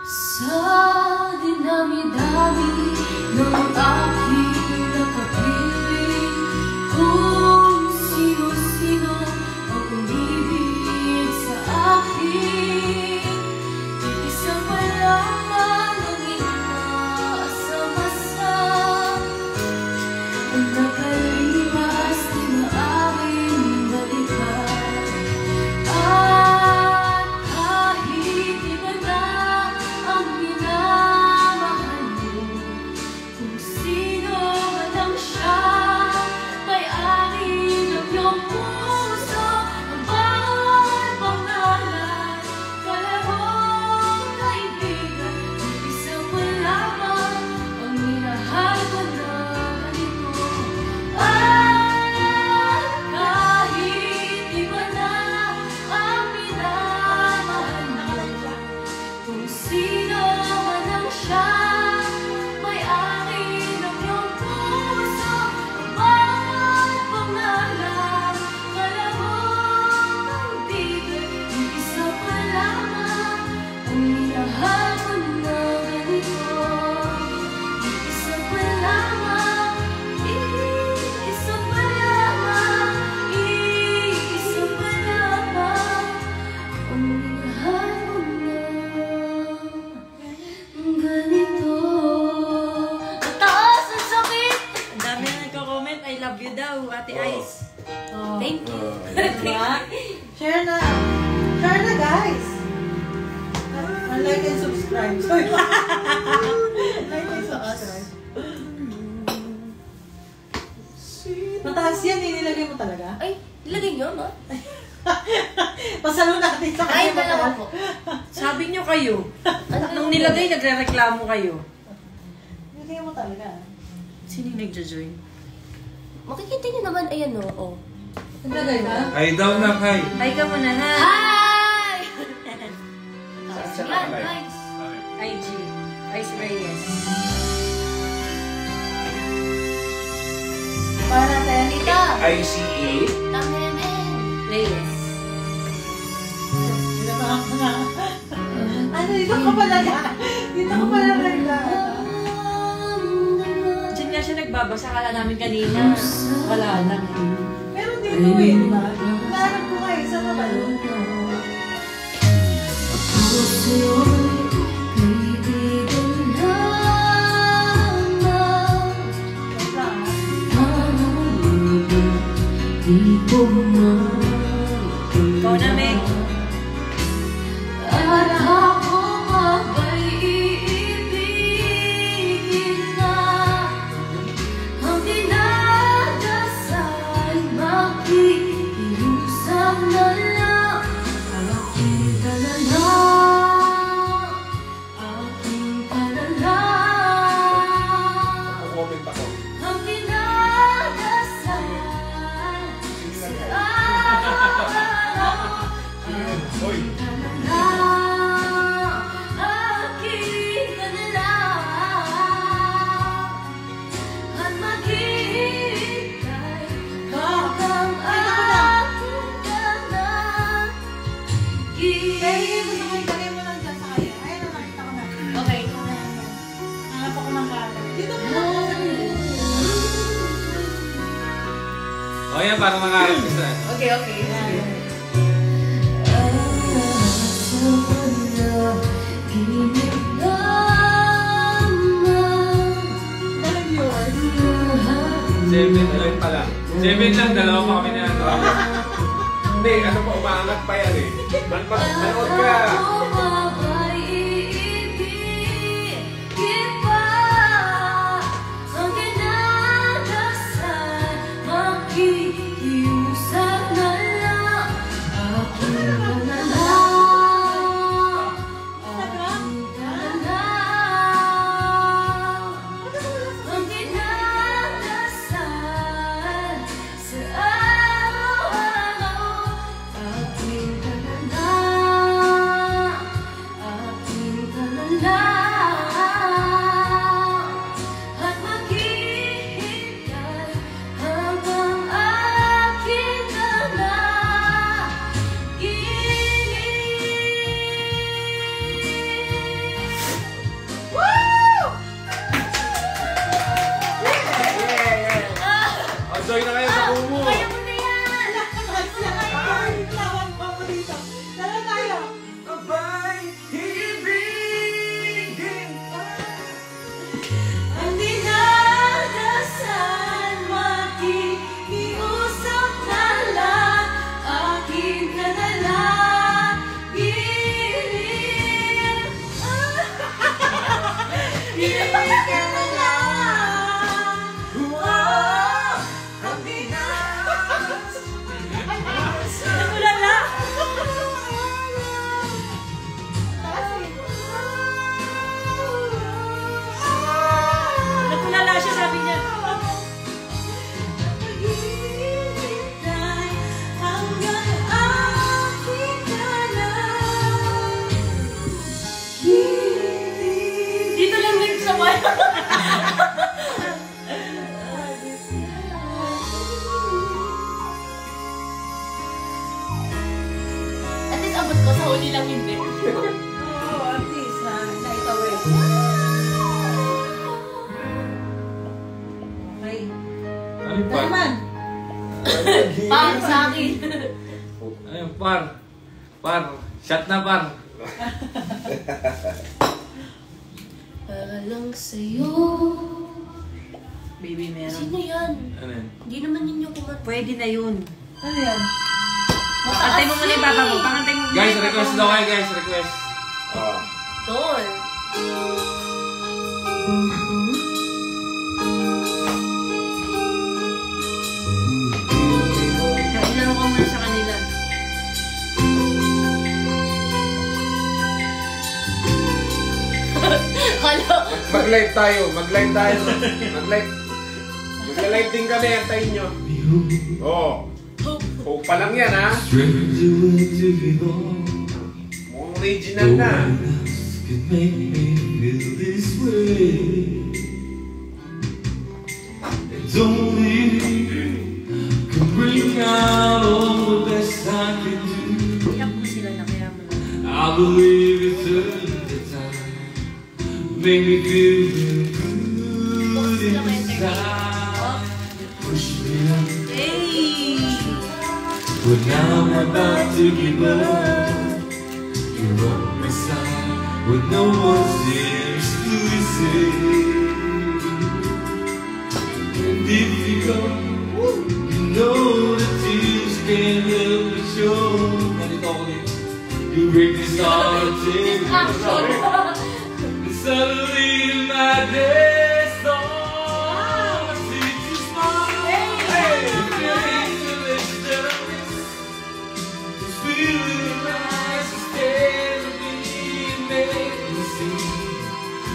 Sa dinami-dami ng aking nakapiling, kung sino-sino ang umibig sa akin, isang malaman ang inaasam-asam, ang nakalipas di maaaring balikan. At kahit iba na ang minamahal mo, kung sino man lang siya, may-ari ng iyong puso, ang bawat pangalan, kalabong kaibigan, isang lamang ang minahal ko na ganito. At kahit iba na ang minamahal mo, kung sino man lang siya, may-ari ng iyong puso, ang bawat pangalan, kalabong kaibigan, isa pa lamang ang minahal ko na ganito. Isa pa lamang, isa pa lamang, isa pa lamang ang minahal ko na ganito. Ang taas, ang sakit! Ang dami na nagko-comment, I love you daw, Ate Ice. Thank you. Diba? Share na. Share na, guys. Like and subscribe. Sorry. Like and subscribe. Mataas yan, nilagay mo talaga? Ay, nilagay niyo, no? Pasalo natin sa Ay, kanya. dalawa po. Sabi nyo kayo, nung nilagay, nagre-reklamo kayo. Nilagay mo talaga. Sino yung nagja-join? Makikita niyo naman, ayan, no? Oh. Nilagay na? Ay daw na kay. Hi ka muna, ha? Hi! Sa Yan, kanay. guys. IG, Ice Reyes. Para natin. Tita. ICA. Tamemen. Reyes. Pinatahan ko na. Ano, dito ka pala na. Dito ka pala na. Diyan nga siya nagbabasa, kala namin kanina. Wala lang. Meron dito eh, di ba? Nahanap ko nga eh. Saan na ba yun? Ikaw na, Meg. At ako mabay iibigin na, ang dinadasal makikiusap na lang, aking kalala, aking kalala. Comment ako. Ang dinadasal sa araw, Hoy. aking kanila, at maghihintay hanggang aking kanang Lagay mo lang dyan sa kanya. Ayun na, nakita ko na. Okay. Hanap ako ng kalat. Dito ka lang. O yan, para mangarap ka sa... Okay, okay. Dahil viewers. 7 lang pala. 7 lang, dalawa pa kami na drama. Hindi, ano pa, umaangat pa yan eh. Manood ka. Makikiusap na lang, aking kalala, aking kalala, ang dinadasal sa araw-araw, aking kalala, Ako nilang hindi. Oo, at least naitawid. Okay. Ano Ito par? naman. Pang sa akin. Ayun, par. Par. Shot na, par. Para lang sa'yo. Baby, meron. Sino yan? Ano yun? Hindi naman ninyo kumanta. Pwede na yun. Ano yan? Pangantay mo muna yung papa mo. Pangantay mo muna Guys, yung papa request mo. daw kayo, guys. Request. Oh. Tol. Ilaro ko muna sa kanila. Hello. Mag-live tayo. Mag-live tayo. Mag-live. Mag-live din kami. Antayin nyo. Oo. Oh, pa lang yan, ha? Mukhang original na. Iyak mo sila na kaya mo lang. I believe it's the time. Make me feel good inside. Push me up. Hey! But now I'm about to give up. You're on my side when no one seems to listen. And if you go, you know the tears can't help but show. You break this heart and suddenly my day starts. It's a smile. You can't let darkness. This feeling rise to stand and make me see.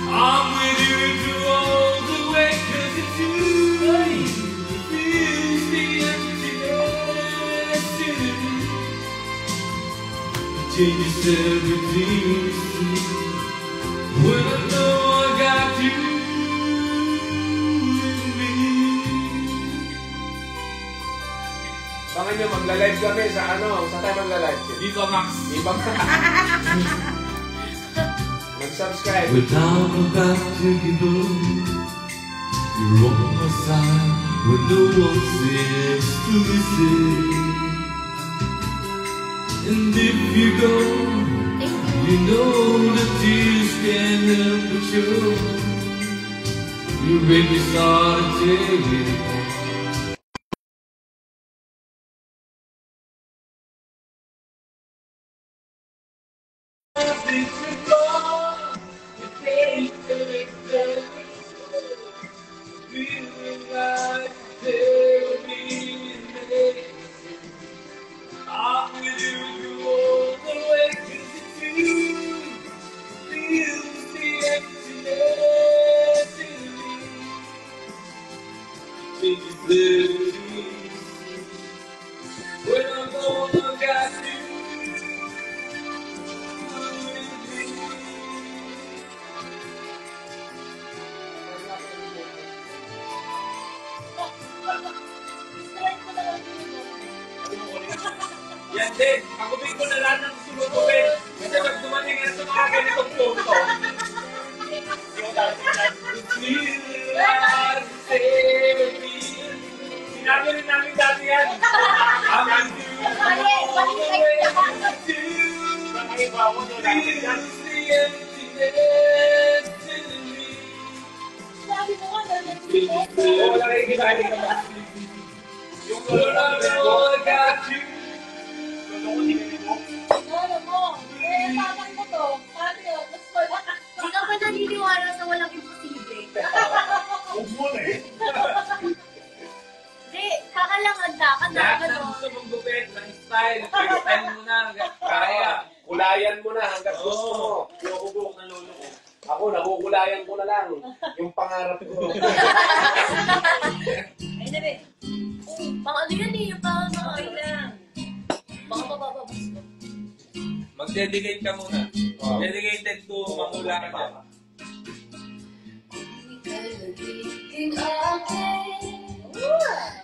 I'm with you through all the way, 'cause it's you. Feels the emptiness in me. Changes everything when I know I got you with me. Baka nyo, magla-live kami sa ano? Saan tayo magla-live? Viva Max. Ibang mag-subscribe. But I'm about to give up. You're on my side when no one seems to listen. And if you go, you know the tears can't help but show. You make me start to take it on. Feeling like they'll be made. I'm with you all the way, 'cause it's you. Feels the emptiness in me. Changes everything when I know I got you with me. Yan din. Agubin ko na lang ng sulubin. Kasi pag dumating yan sa mga ganitong photo. Sinabi rin namin dati yan. Amin wala kayo kinali ka ba? Yung wala I got you. Ano mo? Eh, tatay mo to. Paano yun? Mas wala. Hindi ka ba naniniwala sa walang imposible? Huwag mo na eh. Hindi, kakalangan na. Lahat Ano? ng gusto mong gupit, ng style, style mo na, kaya. Kulayan mo na hanggang gusto mo. Nakubuk na lolo ko. Ako, nakukulayan ko na lang. Yung pangarap ko. Ay na be. Pang ano yan eh, yung pang Okay lang. baka mabababas ko. Mag-dedicate ka muna. Wow. Dedicated to Mamula ka dyan. Hindi ka nagiging akin.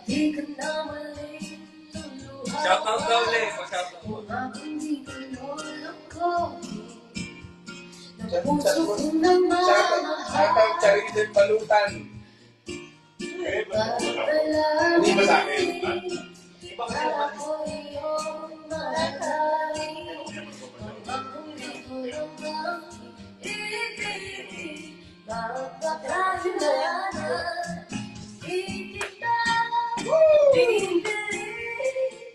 Di ka na maling tuluhan. Shoutout daw ulit. Mag-shoutout mo. Kung hindi ka lulok Puso kong namamahal. Charisel Balutan. Hindi ba sa akin? Para ko iyong mahalin. Kung ito lang ang ibig, mapakahinanan. Di kita pinipilit.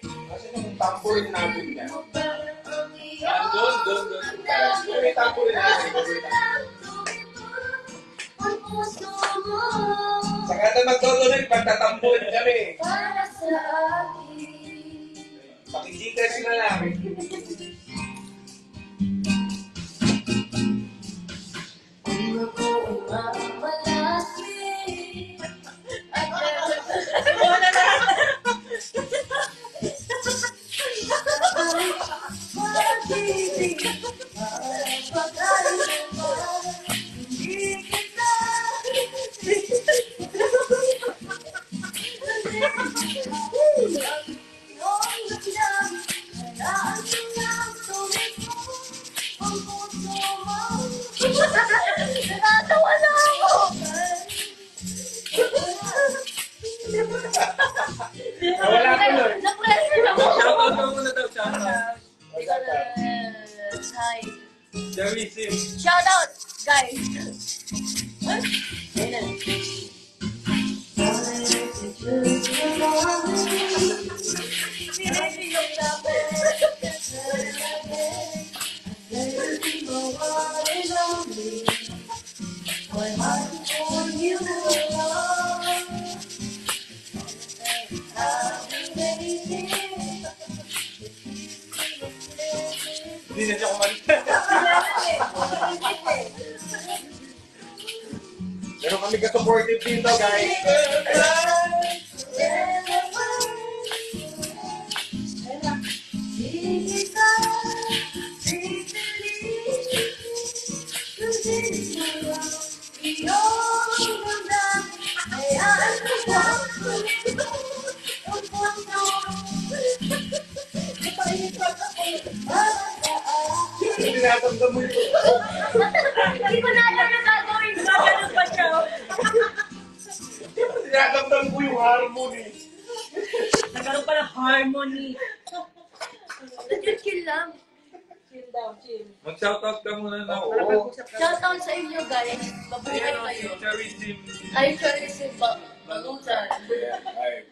Kasi nung tampurin natin yan. Doon. May tampurin natin. Ang puso mo Saka na magtutuloy, pagtatampurin kami. para sa akin. Pakigigas na lang. Kung ako ay mamalasing at pag-ibig pag-aliman, hindi kita Natatawa na ako! Wala ko nun. Na-pressure ako! Shoutout ka muna daw, shoutout. Hi. Charisel. Shoutout, guys! Hindi na siya kumanta. Meron kami ka-supportive dito, guys. Tinatamdam mo ito. Hindi ko na alam na gagawin ko. Ganun pa siya. Tinatamdam ko yung harmony. Nagkaroon pa ng harmony. Chill lang. Chill daw, chill. Mag-shoutout ka muna na. Oo. Shoutout sa inyo, guys. Mabuhay kayo. Charisel. Ay, Charisel Balutan. Hi.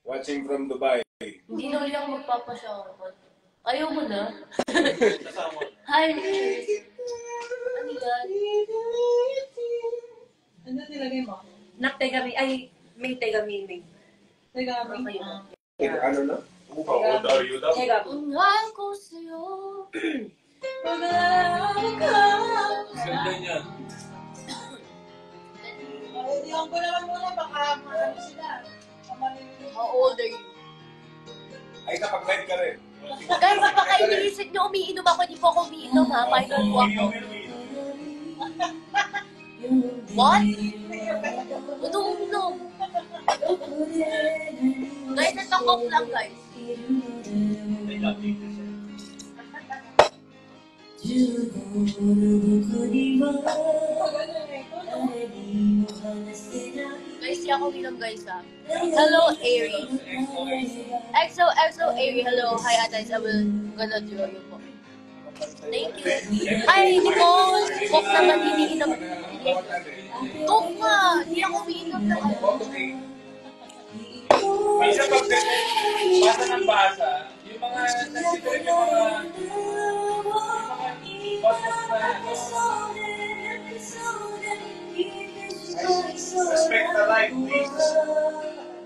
Watching from Dubai. Hindi na ulit ako magpapashoutout. Ayaw mo na. Hi, Charisel. Ano yan? Ano nilagay mo? Nagtegami, ay, may tegamimig. Tegami. Ano na? How old are you daw? Tegami. Mahal ko sa'yo. Pag-alam ka. Ganda niyan. Iyan ko naman muna, baka ano sila. How old are you? Ay, kapag live ka rin. Guys, baka iniisip nyo umiinom ako, di po ako umiinom ha. Minor po ako. What? Unom-unom. Guys, natang off lang guys. Guys, siya ako bilang guys ha. Hello, Aries. XO Aries. Hello, hi Atais. I will gonna do you po. Thank you. Ay, Nicole. Coke naman, hindi inom. Coke nga. Hindi ako umiinom ng ano. Minsan pag basa ng basa, yung mga nagsitrip yung mga podcast na Respect the life, please.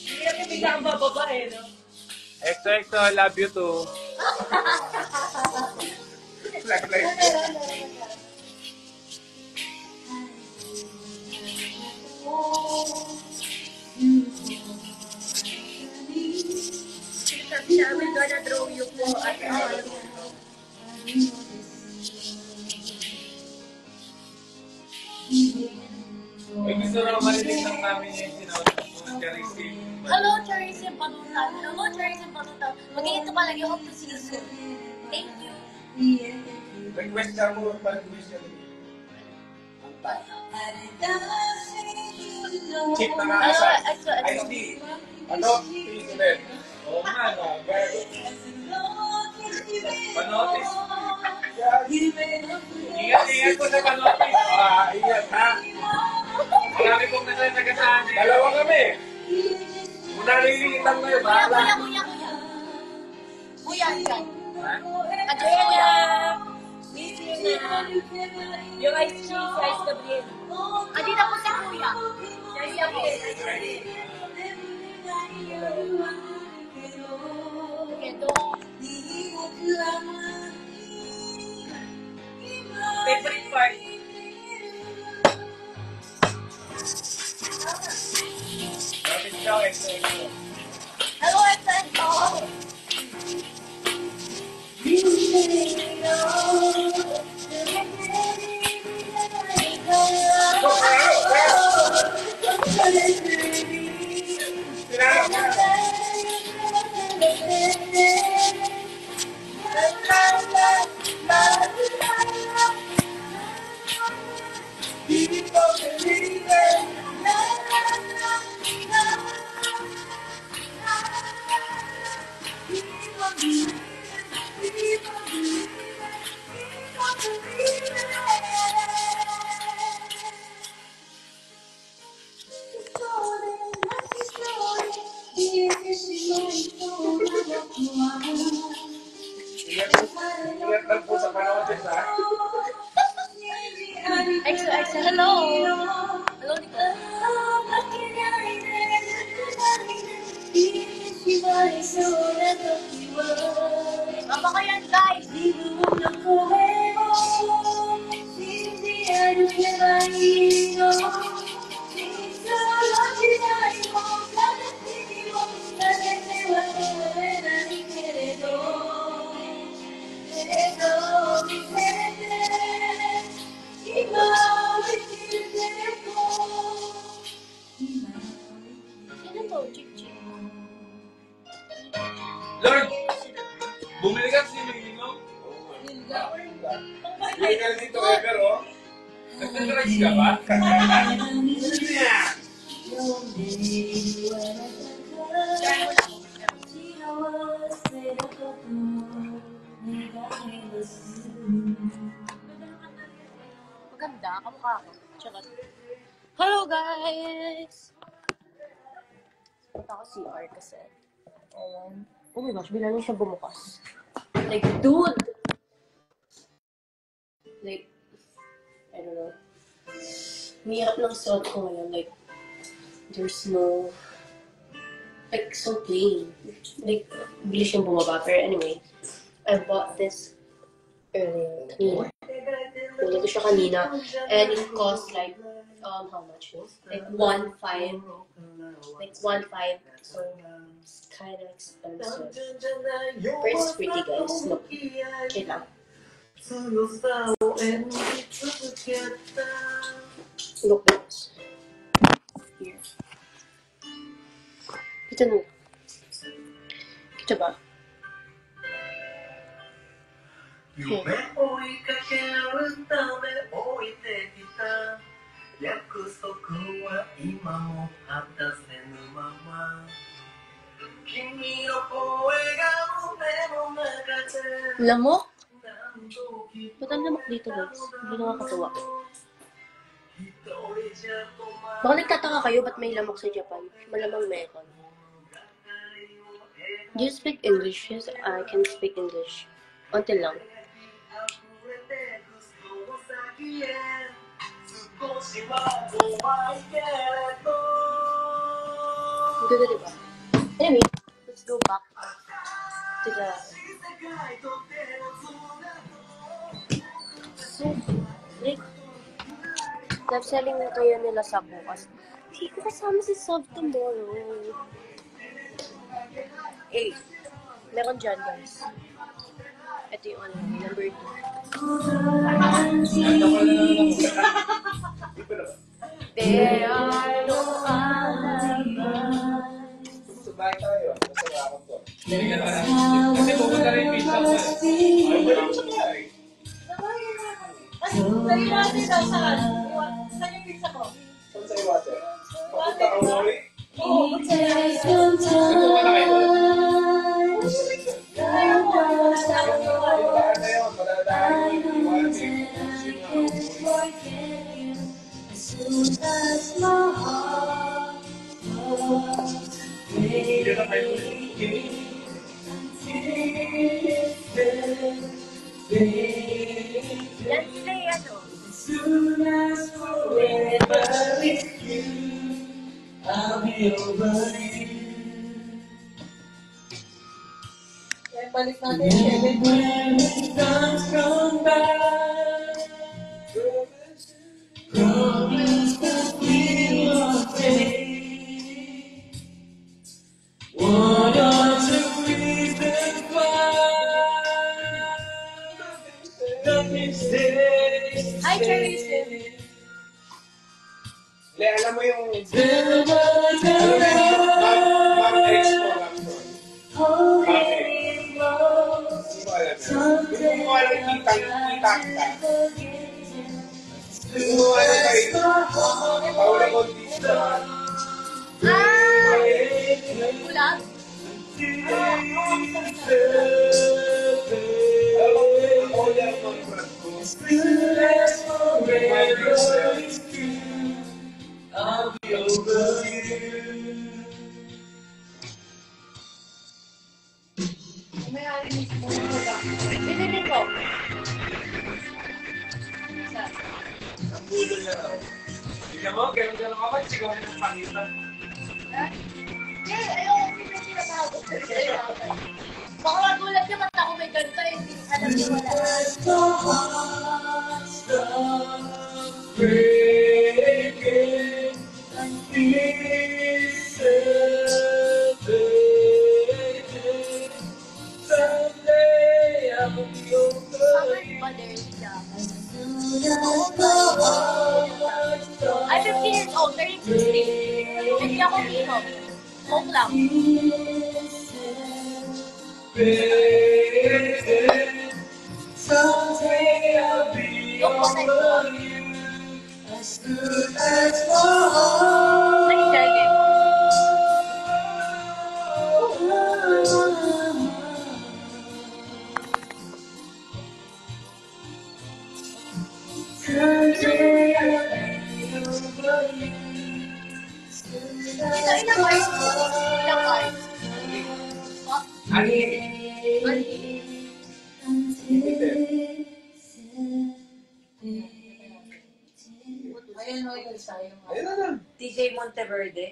Hindi natin bigla ang bababa eh, no? XOXO, love you too. Flag life. May gusto na marinig ng namin yung Charisim. Hello, Charisim Panutan. Hello, Charisim Panutan. Mag-iinto ka lang yung hope to see you soon. Thank you. Request ka mo para gusto niya. Chip na nga Hello, sa Exo. ISD. Ano? Please ulit. Oo nga, panotis. Ingat ko sa panotis. Ingat ha. Marami kong nasasagasaan. Dalawa kami. Kung nalilitan mo yun, bahala. Kuya, yan. Adyo kuya. Miss you na. Yung ice cheese, ice Gabriel. Andito po si Kuya. Ice Gabriel. Ito. Favorite part. Hello, Exo. Ingat lang po sa panotis ha. Exo. Hello. Hello, Nicole. Mama ko yan, guys. Sino to? Chichi. Lord, bumili ka si Mino? Bumili ka dito, pero nagtag-drugs ka ba? Maganda, kamukha ko. Charot. Hello, guys! Punta ko CR kasi. Oh my gosh, bilang siya bumukas. Like, dude! Like, I don't know. Mahirap lang suot ko ngayon. Like, there's no... Like, so plain. Like, bilis siyang bumaba. Pero anyway, I bought this earlier. Kanina. Nilito siya kanina. And it cost like, how much? Like, 1.5. Like, 1.5. So, it's kind of expensive. But it's pretty, guys. Look. Okay lang. Look at this. Here. Kita nyo. Kita ba? Okay. 追いかけるため置いてきた約束は今も果たせぬまま君の声が胸の中で Lamok? Ba't ang lamok dito, guys? Hindi nakakatuwa. Baka nagtataka kayo ba't may lamok sa Japan? Malamang meron. Do you speak English? Yes, I can speak English. Until lang. Ganda, diba? Anyway, let's go back to the... So, like, live selling na kayo nila sa bukas. Hindi ko kasama si Sob tomorrow. Eh, meron dyan, guys. Ito yung ano, number 2. There are no alibis. Sabay tayo. Masaya ako to. Kasi pupunta rin yung pizza ko. Ay, wala ko sabay. Sabi natin daw saan? Saan yung pizza ko? Saan sa iwate? Papunta ka Mori? Oo, Take some time. kaya mo. Madadaan na yun. Madadaan yung iwate. As soon as my heart Hindi na kayo. Let's say ano. Soon as forever is you, I'll be over you. Kaya balik natin yung 7. When times come by, promise that we'll stay. What are the reasons why? Nothing stays. Hi, Cherry. Le, alam mo yung... Never Mag-ex mo lang doon. holding close. Hindi mo alam yun. Hindi mo alam kita. Hindi mo alam kayo. Paula Bautista. Ulang. Paula ng brand ko. I'll be over you. May hari mo ba? Pinili ko. Isa. Ang bulo niya raw. Tingnan mo, ganun-ganun ka ba? Sigaw niya ng pangitan. Ayoko pinili na bago. Baka magulat niya ba't ako may ganito hindi alam niya wala. Breaking pieces, baby. Someday I'll be over Summer you. ba there siya? I I'm 15 years old, turning 16. Hindi ako inom. Smoke lang. Baby, someday I'll be over you. As good as my heart. Ay, Jerry. Someday I'll be over you. Ito, ilang bars mo? Ilang bars? Oh, Ani? mali. Ayun o, yung isa yung Ayun na lang. TJ Monteverde.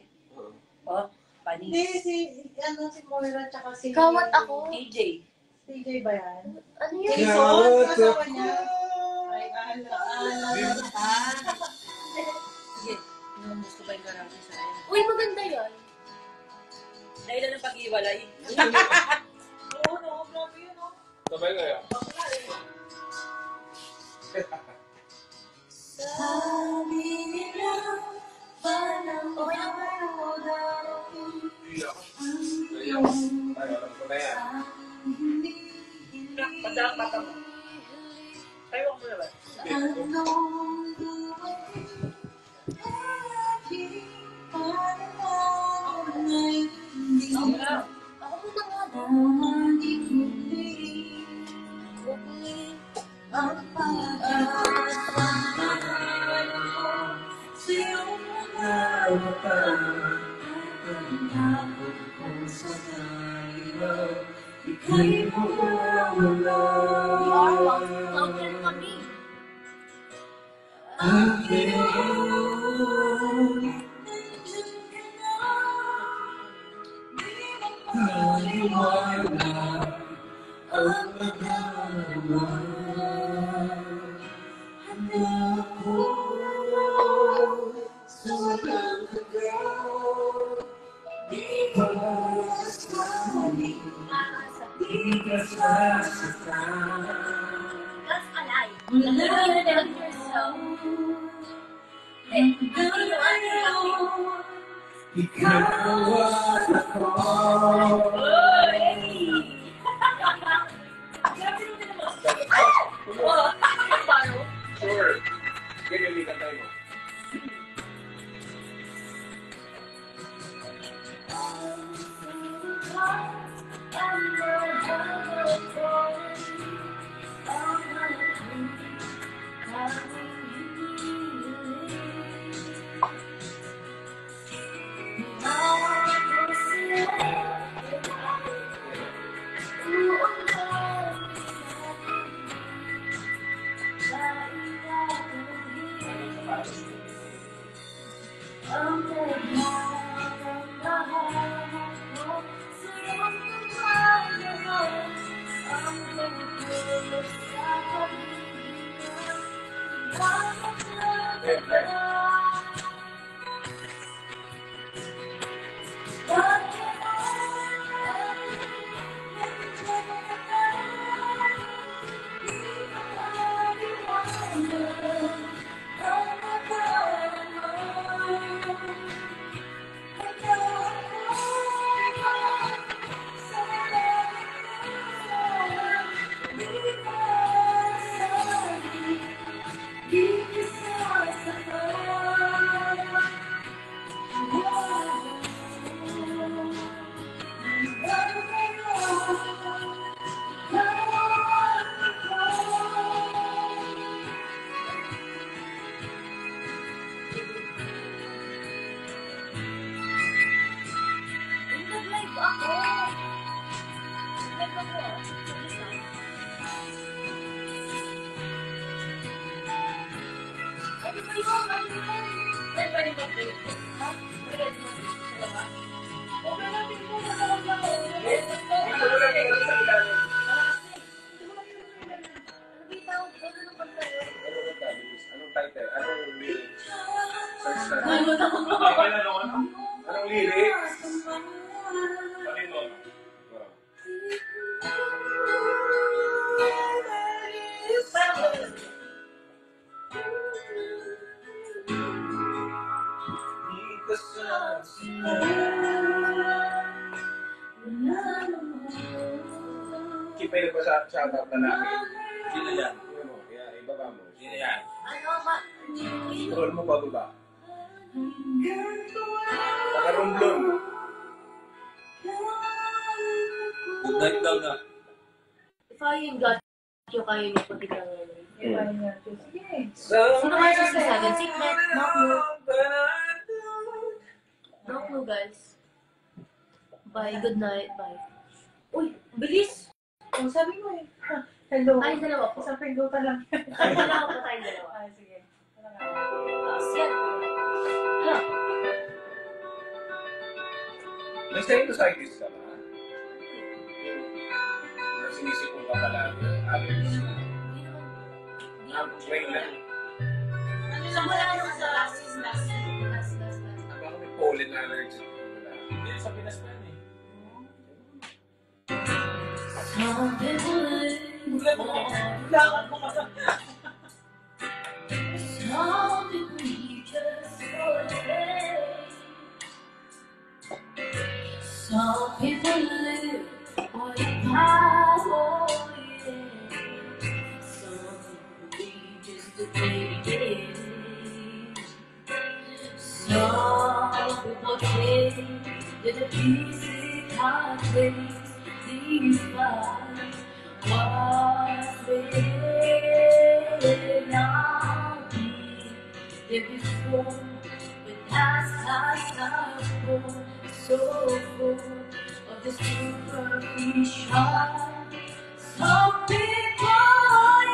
Oh, panis. Hindi, si Moira tsaka si... Kawat ako. TJ. CJ ba yan? Ano yun? Jason, Kawat kasama ako. niya. Ay, Sige, inubos ko pa yung karami sa akin. Uy, maganda yun. Dahil lang ng pag-iwalay. Oo, no, grabe yun, no? Sabay kayo. Sabi nila, parang Okay lang ba? Iyak. Iyak. Ay, alam ko na yan. Pagdaang mata mo. Tayo mo na ba? Ako na. Ako muna nga ba? Ika'y mawawala. We are mountain kami. That's alive. Love yourself. Sure. Gagamitan tayo mo. Anong title? Anong lyrics? Search na. Anong lyrics? Panin mo. Kipay ko sa shoutout na namin. Sino yan? Kaya ibaba mo. Sino yan? Scroll mo pababa. Pagkarumblon. Good night daw na. If I ain't got you, kaya niyo po tignan ngayon. Sige. Sino kayo sa sasagan? Signet, no clue. No clue, guys. Bye, good night, bye. Uy, bilis! Kung sabi mo eh. Hello. Tayong dalawa po. Isang pindutan lang. Tayong dalawa po, tayong dalawa. Ah, sige. Yan. Hala. May sinusitis ka ba? Sinisipon ka pala. Allergies. Train lang. Wala naman sa last. Baka may pollen allergy. Hindi, sa Pinas na yan eh. Lakad mo ka sa... Some people live for the power, yeah. Some believe just to take it. Some people say that the easy heartbreaks these fight. What's within our being there before, but as I go. So full of the superficial. Some people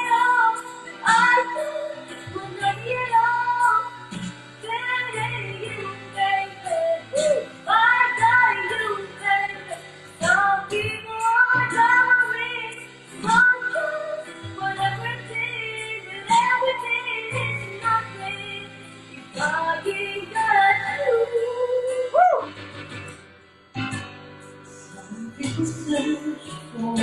young, I think will not get off. Then you, baby, I got you, baby. Some people are dying, conscious, but everything is nothing. If I ain't got you. People search for a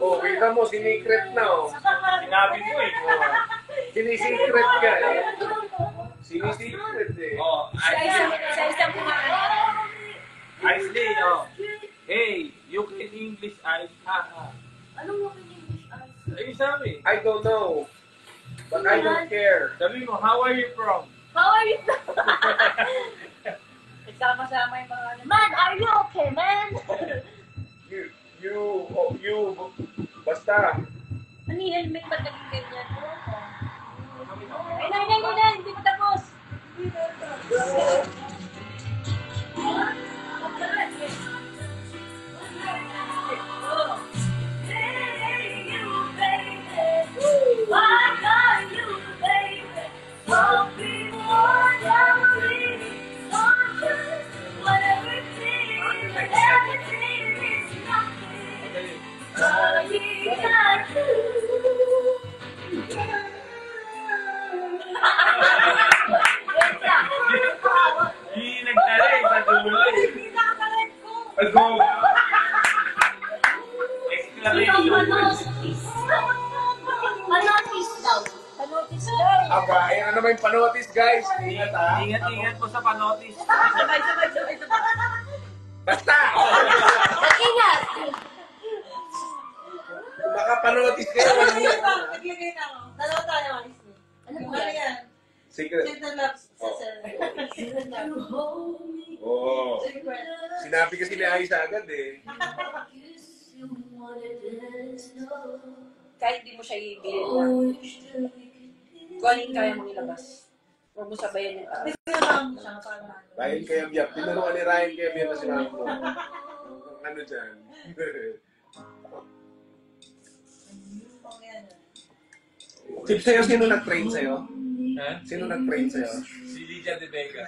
Oh, kita mo, sinikret na oh. Sinabi ko eh. Sinisikret ka eh. Sinisikret eh. Oh, Sa isang kumain. Isley, oh. Hey, you can English ice. Ha. Anong mga English answer? Ayun sabi. I don't know. But I don't care. Sabi mo, how are you from? How are you? Nagsama-sama yung mga ano. Man, are you okay, man? You, basta. Ano yung helmet ba't naging ganyan? Ay, nay, hindi pa tapos. Hindi nagtala eh, sa dulo eh. Go! Exclamation. Panotis daw. Panotis daw. Aba, ayan na naman yung panotis, guys. Ingat ha. Ingat po sa panotis. Sabay. Basta! Ingat! Kung makapanotis kayo, Naglagay na ako. Dalawa tayo, alis na. Ano po Ano yan? yan? Secret. Secret love sa Oo. Secret. Sinabi kasi ni Aisa agad eh. Kahit di mo siya i-build na. Kung ano yung kaya mong ilabas. Huwag mo sabayan yung tao. Sinabang siya para. Ryan Kayabiyap. Tinuruan ni Ryan Kayabiyap na sinabi mo. Ano dyan? Chip, sa'yo, sino nag-train sa'yo? Ha? Sino nag-train sa'yo? Si Lydia de Vega.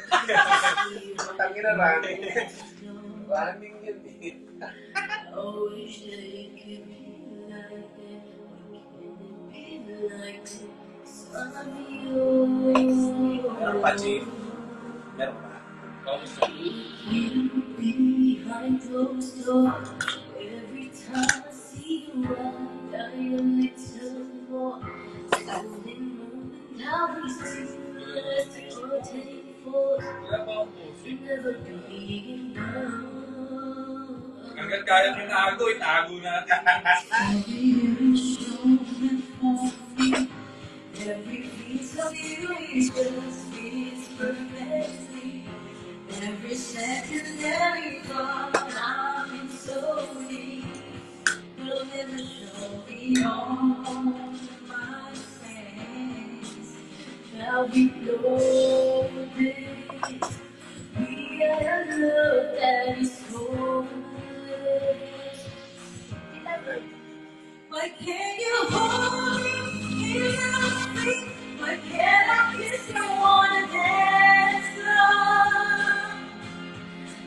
Tangina, running. Running yun eh. Meron pa, Chief? Meron pa? Kamusta? Behind closed doors, every time I see you, I die a little more. Standing moving down these stairs to rotate force, Wala ba akong puso? never being enough. Hanggat kaya mo itago, itago natin. Every piece of you is just fits perfectly. Every second, every thought, I'm in so deep. Will never show beyond my face. Now we know this. We are love that is hopeless. Why can't you hold me in your feet? Why can't I kiss you on a dance floor?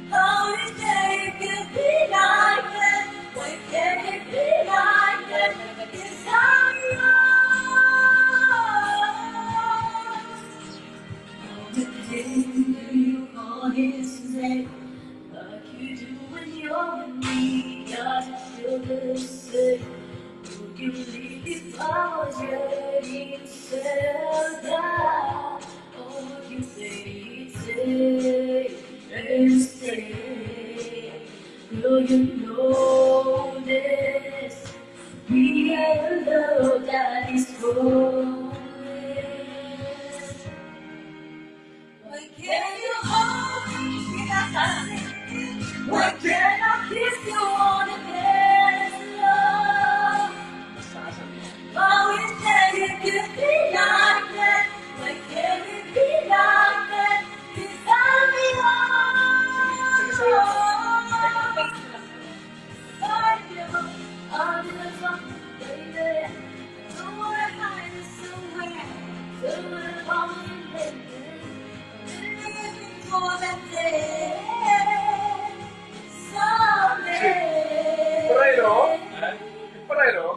How is it could be like that? Why can't it be like that? It's how yours. The day you call his name, like you do when you're with me, I feel the same. Would you leave if I was ready to settle down? Or would you stay and stay? Will you know this? We are love that is hopeless. Why can't you hold me? Why can't I kiss you on the dance floor? I wish that it could be like that. Why can't it be like that? 'Cause I'm yours. I'm just something, baby. Don't wanna hide it somewhere. Somewhere on the baby. Living for that day. Someday. Parero? Ha? Parero?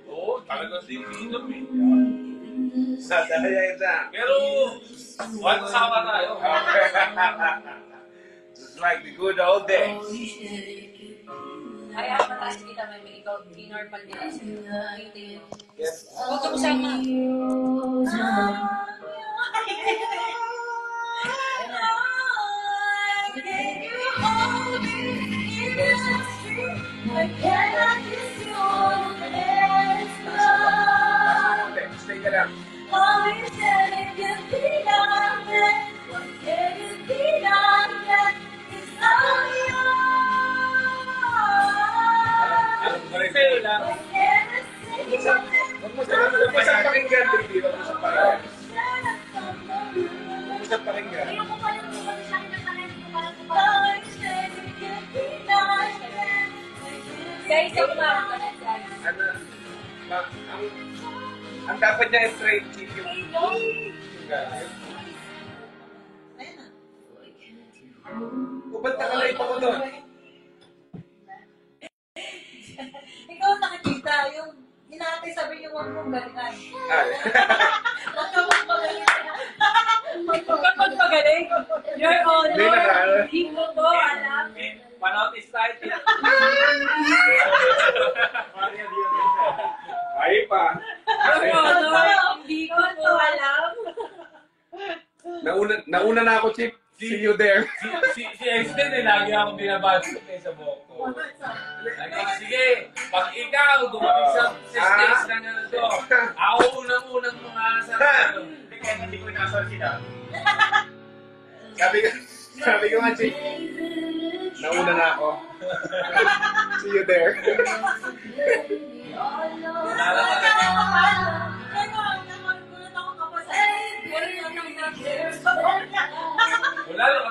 Oo, talaga si Inom eh. Nadaya yun siya. Pero, one sama tayo. Just like the good old days. Kaya mataas kita may ikaw, kinormal nila. Yes. Huwag ka masama. Stay ka lang. Alam ko rin sa'yo lang. Huwag mo siyang pakinggan, baby. Huwag mo siyang pakinggan. Huwag mo siyang pakinggan. Guys, ako parang guys. Ano, ang dapat niya straight cheek yung galing. Kubanta ka lang ipa ko doon. Ikaw nakikita yung hinatay sabi yung wag mong galingan. Ay. Wag ka mong magalingan. Kapag magaling, your Hindi na honor, ano. hindi mo to alam. Panout is right. Ay pa. Your honor, hindi ko to alam. Nauna na ako, Chip. See you there. Si Exten eh, lagi ako binabasok sa buhok ko. Sige, pag ikaw dumating sa stage na ganito, ako unang-unang mga asal. Hindi ko inasal sila. Sabi ko nga, Chip. Nauna na ako. See you there. Wala lang,